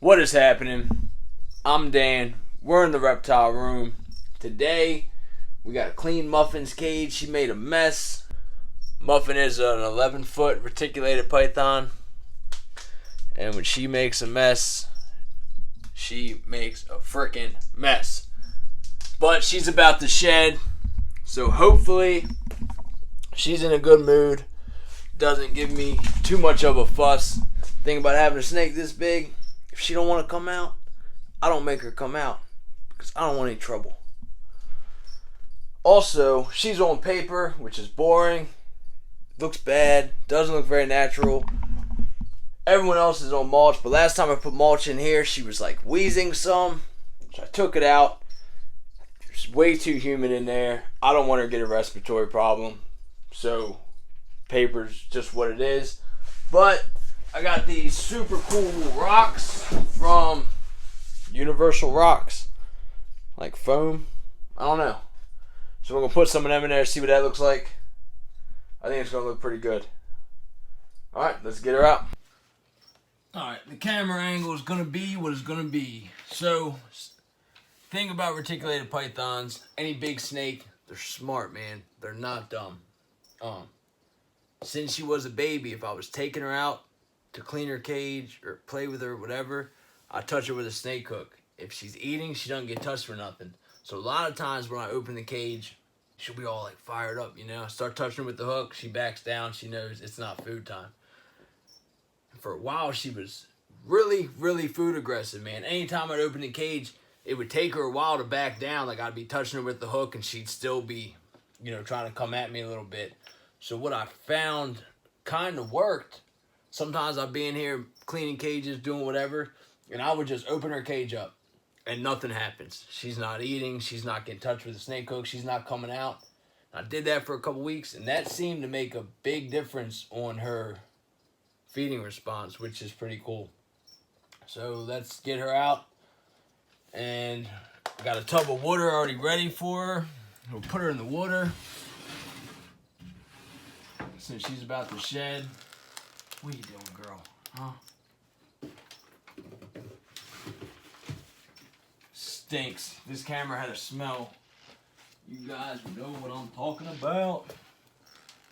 What is happening? I'm Dan. We're in the reptile room. Today, we got to clean Muffin's cage. She made a mess. Muffin is an 11-foot reticulated python. And when she makes a mess, she makes a freaking mess. But she's about to shed. So hopefully, she's in a good mood. Doesn't give me too much of a fuss. Thing about having a snake this big, if she don't want to come out, I don't make her come out because I don't want any trouble. Also, she's on paper, which is boring. Looks bad. Doesn't look very natural. Everyone else is on mulch, but last time I put mulch in here, she was like wheezing some. So I took it out. There's way too humid in there. I don't want her to get a respiratory problem. So, paper's just what it is. But I got these super cool rocks from Universal Rocks. Like foam. I don't know. So we're going to put some of them in there, see what that looks like. I think it's going to look pretty good. Alright, let's get her out. Alright, the camera angle is going to be what it's going to be. So, thing about reticulated pythons, any big snake, they're smart, man. They're not dumb. Since she was a baby, if I was taking her out to clean her cage or play with her or whatever, I touch her with a snake hook. If she's eating, she doesn't get touched for nothing. So a lot of times when I open the cage, she'll be all like fired up, you know. I start touching her with the hook, she backs down, she knows it's not food time. For a while, she was really, really food aggressive, man. Anytime I'd open the cage, it would take her a while to back down. Like I'd be touching her with the hook and she'd still be, you know, trying to come at me a little bit. So what I found kind of worked. Sometimes I'd be in here cleaning cages, doing whatever, and I would just open her cage up, and nothing happens. She's not eating. She's not getting touched with a snake hook. She's not coming out. I did that for a couple weeks, and that seemed to make a big difference on her feeding response, which is pretty cool. So let's get her out, and I got a tub of water already ready for her. We'll put her in the water since she's about to shed. What are you doing, girl? Huh? Stinks. This camera had a smell. You guys know what I'm talking about.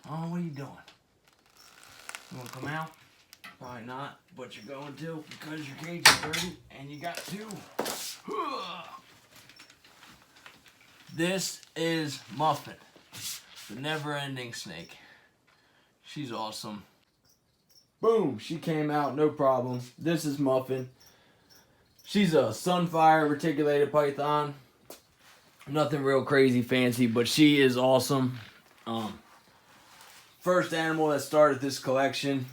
Oh, what are you doing? You want to come out? Probably not, but you're going to because your cage is dirty and you got to. This is Muffin, the never-ending snake. She's awesome. Boom, she came out, no problem. This is Muffin. She's a Sunfire reticulated python. Nothing real crazy fancy, but she is awesome. First animal that started this collection.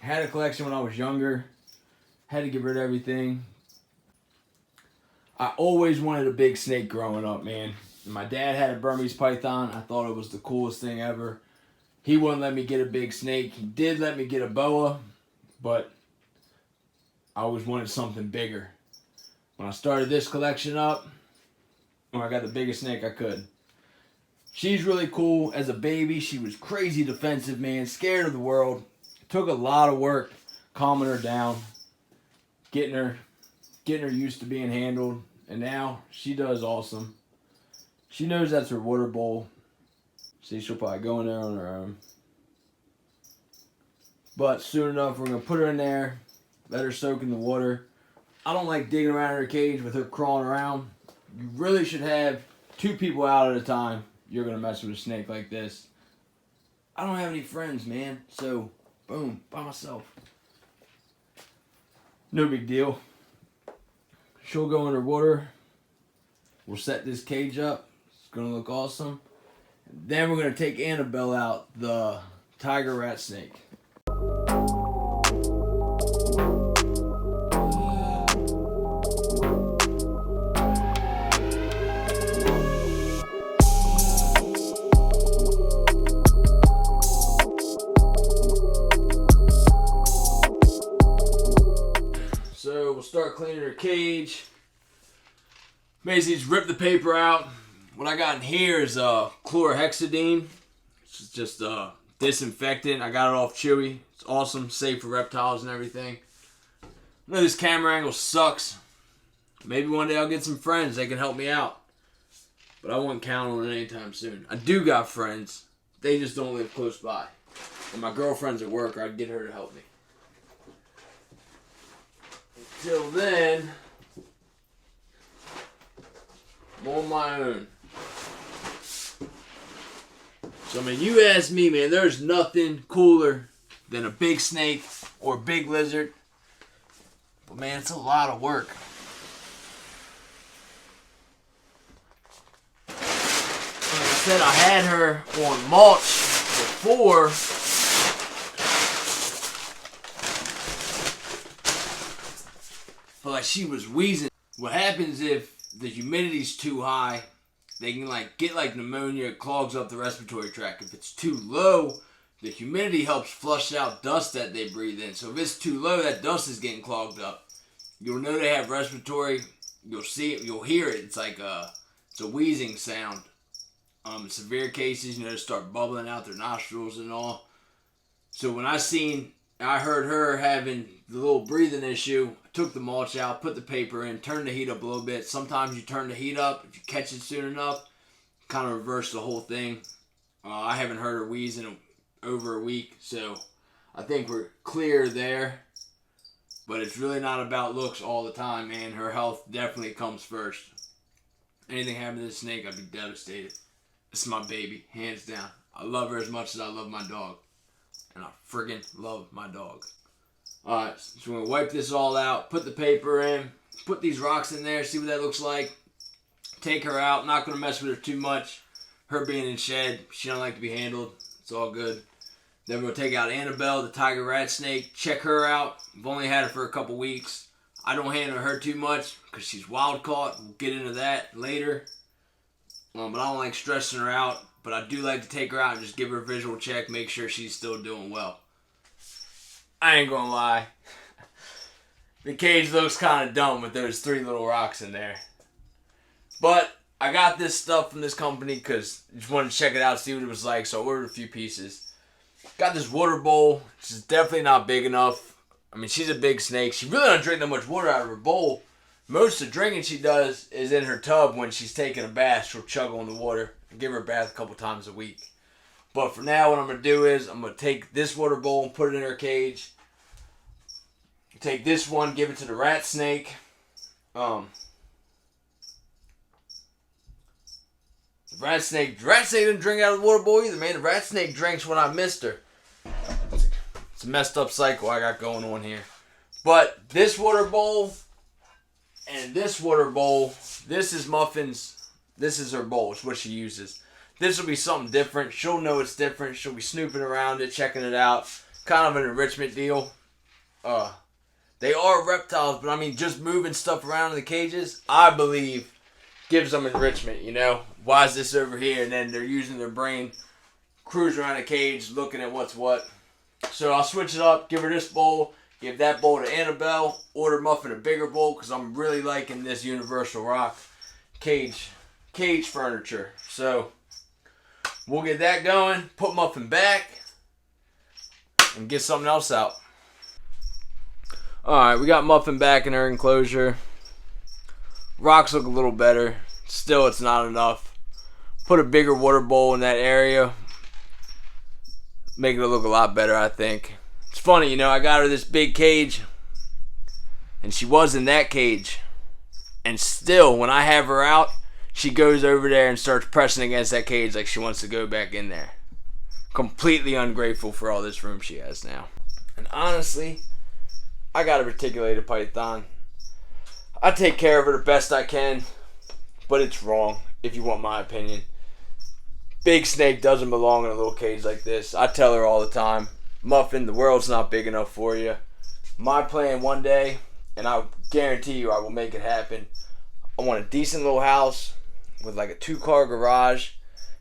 Had a collection when I was younger. Had to get rid of everything. I always wanted a big snake growing up, man. My dad had a Burmese python. I thought it was the coolest thing ever. He wouldn't let me get a big snake. He did let me get a boa, but I always wanted something bigger. When I started this collection up, I got the biggest snake I could. She's really cool. As a baby, she was crazy defensive, man. Scared of the world. It took a lot of work calming her down, getting her used to being handled, and now she does awesome. She knows that's her water bowl. See, she'll probably go in there on her own. But soon enough, we're going to put her in there, let her soak in the water. I don't like digging around her cage with her crawling around. You really should have 2 people out at a time. You're going to mess with a snake like this. I don't have any friends, man. So, boom, by myself. No big deal. She'll go in her water. We'll set this cage up. It's going to look awesome. Then we're going to take Annabelle out, the tiger rat snake. So we'll start cleaning her cage. Basically just rip the paper out. What I got in here is chlorhexidine. It's just disinfectant. I got it off Chewy. It's awesome, safe for reptiles and everything. I know this camera angle sucks. Maybe one day I'll get some friends that can help me out. But I won't count on it anytime soon. I do got friends. They just don't live close by. And my girlfriend's at work, I'd get her to help me. Until then, I'm on my own. So, I mean, you ask me, man, there's nothing cooler than a big snake or a big lizard. But, man, it's a lot of work. Like I said, I had her on mulch before. But, like, she was wheezing. What happens if the humidity's too high, they can like get like pneumonia, it clogs up the respiratory tract. If it's too low, the humidity helps flush out dust that they breathe in. So if it's too low, that dust is getting clogged up. You'll know they have respiratory. You'll see it. You'll hear it. It's like it's a wheezing sound. Severe cases, you know, start bubbling out their nostrils and all. So when I heard her having the little breathing issue, I took the mulch out, put the paper in, turned the heat up a little bit. Sometimes you turn the heat up, if you catch it soon enough, kind of reverse the whole thing. I haven't heard her wheeze in over a week, so I think we're clear there. But it's really not about looks all the time, man. Her health definitely comes first. Anything happened to this snake, I'd be devastated. It's my baby, hands down. I love her as much as I love my dog. And I friggin' love my dog. Alright, so we're going to wipe this all out, put the paper in, put these rocks in there, see what that looks like. Take her out, not going to mess with her too much. Her being in shed, she don't like to be handled. It's all good. Then we're going to take out Annabelle, the tiger rat snake, check her out. I've only had her for a couple weeks. I don't handle her too much because she's wild caught. We'll get into that later. But I don't like stressing her out. But I do like to take her out and just give her a visual check, make sure she's still doing well. I ain't gonna lie. The cage looks kind of dumb with those 3 little rocks in there. But I got this stuff from this company because I just wanted to check it out, see what it was like. So I ordered a few pieces. Got this water bowl. She's definitely not big enough. I mean, she's a big snake. She really don't drink that much water out of her bowl. Most of the drinking she does is in her tub when she's taking a bath. She'll chug on the water and give her a bath a couple times a week. But for now, what I'm going to do is I'm going to take this water bowl and put it in her cage. Take this one, give it to the rat snake. The rat snake didn't drink out of the water bowl either, man. The rat snake drinks when I missed her. It's a messed up cycle I got going on here. But this water bowl and this water bowl, this is Muffins. This is her bowl. It's what she uses. This will be something different. She'll know it's different. She'll be snooping around it, checking it out. Kind of an enrichment deal. They are reptiles, but I mean, just moving stuff around in the cages, I believe, gives them enrichment, you know? Why is this over here? And then they're using their brain, cruising around the cage, looking at what's what. So I'll switch it up, give her this bowl, give that bowl to Annabelle, order Muffin a bigger bowl, because I'm really liking this Universal Rock cage furniture. So we'll get that going, put Muffin back, and get something else out. Alright, we got Muffin back in her enclosure. Rocks look a little better. Still, it's not enough. Put a bigger water bowl in that area. Make it look a lot better, I think. It's funny, you know, I got her this big cage, and she was in that cage. And still, when I have her out, she goes over there and starts pressing against that cage like she wants to go back in there. Completely ungrateful for all this room she has now. And honestly, I got a reticulated python. I take care of her the best I can, but it's wrong, if you want my opinion. Big snake doesn't belong in a little cage like this. I tell her all the time, Muffin, the world's not big enough for you. My plan one day, and I guarantee you I will make it happen, I want a decent little house with like a 2-car garage,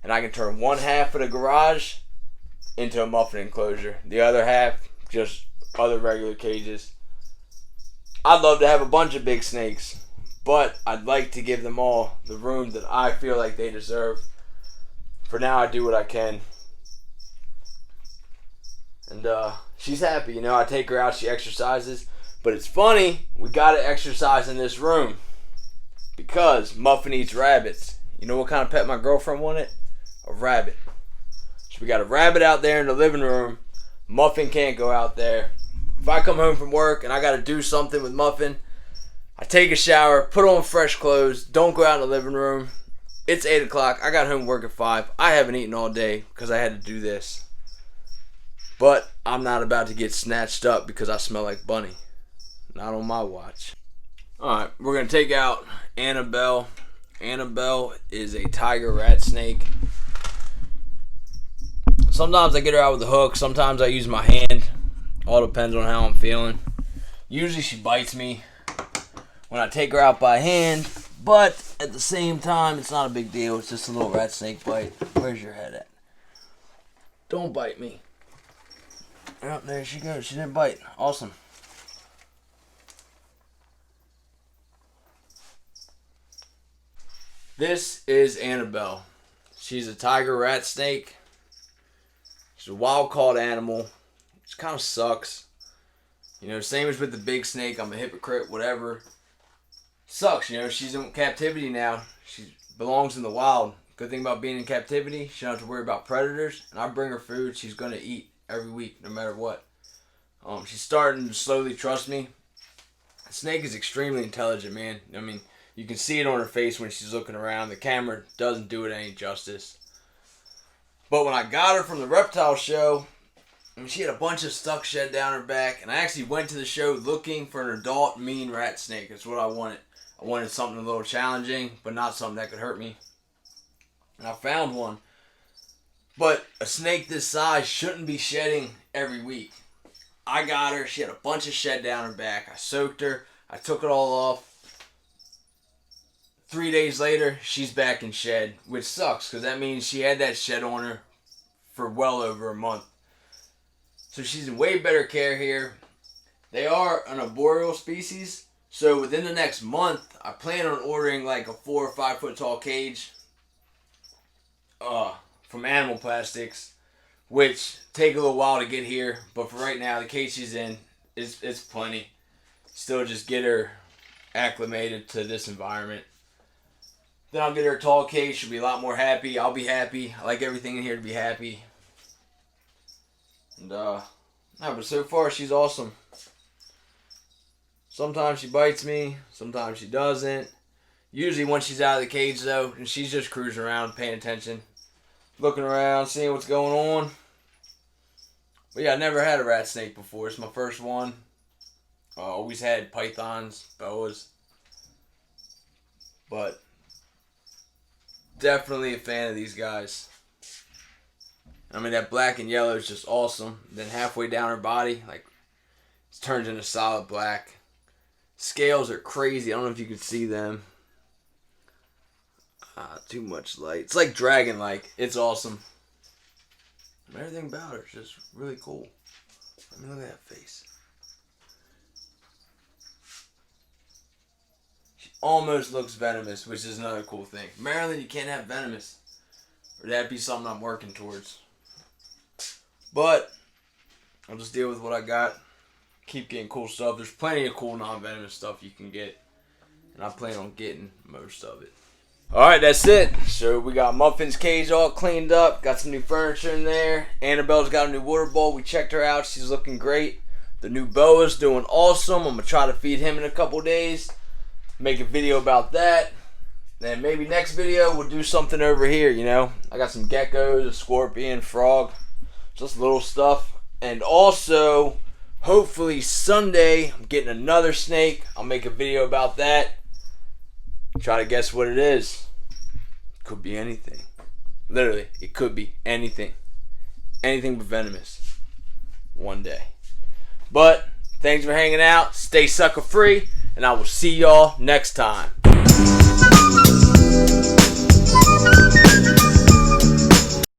and I can turn one half of the garage into a Muffin enclosure. The other half, just other regular cages. I'd love to have a bunch of big snakes, but I'd like to give them all the room that I feel like they deserve. For now, I do what I can. And she's happy, you know. I take her out, she exercises. But it's funny, we gotta exercise in this room because Muffin eats rabbits. You know what kind of pet my girlfriend wanted? A rabbit. So we got a rabbit out there in the living room. Muffin can't go out there. If I come home from work and I gotta do something with Muffin, I take a shower, put on fresh clothes, don't go out in the living room. It's 8 o'clock. I got home work at 5. I haven't eaten all day because I had to do this. But I'm not about to get snatched up because I smell like Bunny. Not on my watch. Alright, we're going to take out Annabelle. Annabelle is a tiger rat snake. Sometimes I get her out with a hook. Sometimes I use my hand. All depends on how I'm feeling. Usually she bites me when I take her out by hand. But at the same time, it's not a big deal. It's just a little rat snake bite. Where's your head at? Don't bite me. Oh, there she goes. She didn't bite. Awesome. This is Annabelle. She's a tiger rat snake. She's a wild-caught animal. Which kind of sucks. You know, same as with the big snake. I'm a hypocrite, whatever. Sucks, you know, she's in captivity now. She belongs in the wild. Good thing about being in captivity, she don't have to worry about predators. And I bring her food she's going to eat every week, no matter what. She's starting to slowly trust me. The snake is extremely intelligent, man. I mean, you can see it on her face when she's looking around. The camera doesn't do it any justice. But when I got her from the reptile show, I mean, she had a bunch of stuck shed down her back. And I actually went to the show looking for an adult mean rat snake. That's what I wanted. I wanted something a little challenging, but not something that could hurt me. And I found one. But a snake this size shouldn't be shedding every week. I got her. She had a bunch of shed down her back. I soaked her. I took it all off. 3 days later, she's back in shed, which sucks because that means she had that shed on her for well over a month. So she's in way better care here. They are an arboreal species. So within the next month, I plan on ordering like a 4 or 5 foot tall cage from Animal Plastics, which take a little while to get here. But for right now, the cage she's in is plenty. Still just get her acclimated to this environment. Then I'll get her a tall cage. She'll be a lot more happy. I'll be happy. I like everything in here to be happy. And no, but so far she's awesome. Sometimes she bites me, sometimes she doesn't. Usually once she's out of the cage though, and she's just cruising around, paying attention, looking around, seeing what's going on. But yeah, I never had a rat snake before. It's my first one. Always had pythons, boas. But definitely a fan of these guys. I mean, that black and yellow is just awesome. Then halfway down her body, like, it turns into solid black. Scales are crazy. I don't know if you can see them. Too much light. It's like dragon-like. It's awesome. Everything about her is just really cool. I mean, look at that face. She almost looks venomous, which is another cool thing. Maryland, you can't have venomous. Or that'd be something I'm working towards. But I'll just deal with what I got. Keep getting cool stuff. There's plenty of cool non-venomous stuff you can get. And I plan on getting most of it. Alright, that's it. So we got Muffin's cage all cleaned up. Got some new furniture in there. Annabelle's got a new water bowl. We checked her out. She's looking great. The new boa's doing awesome. I'm going to try to feed him in a couple days. Make a video about that. Then maybe next video we'll do something over here, you know. I got some geckos, a scorpion, frog. Just little stuff. And also, hopefully Sunday, I'm getting another snake. I'll make a video about that. Try to guess what it is. Could be anything. Literally, it could be anything. Anything but venomous. One day. But, thanks for hanging out. Stay sucker free. And I will see y'all next time.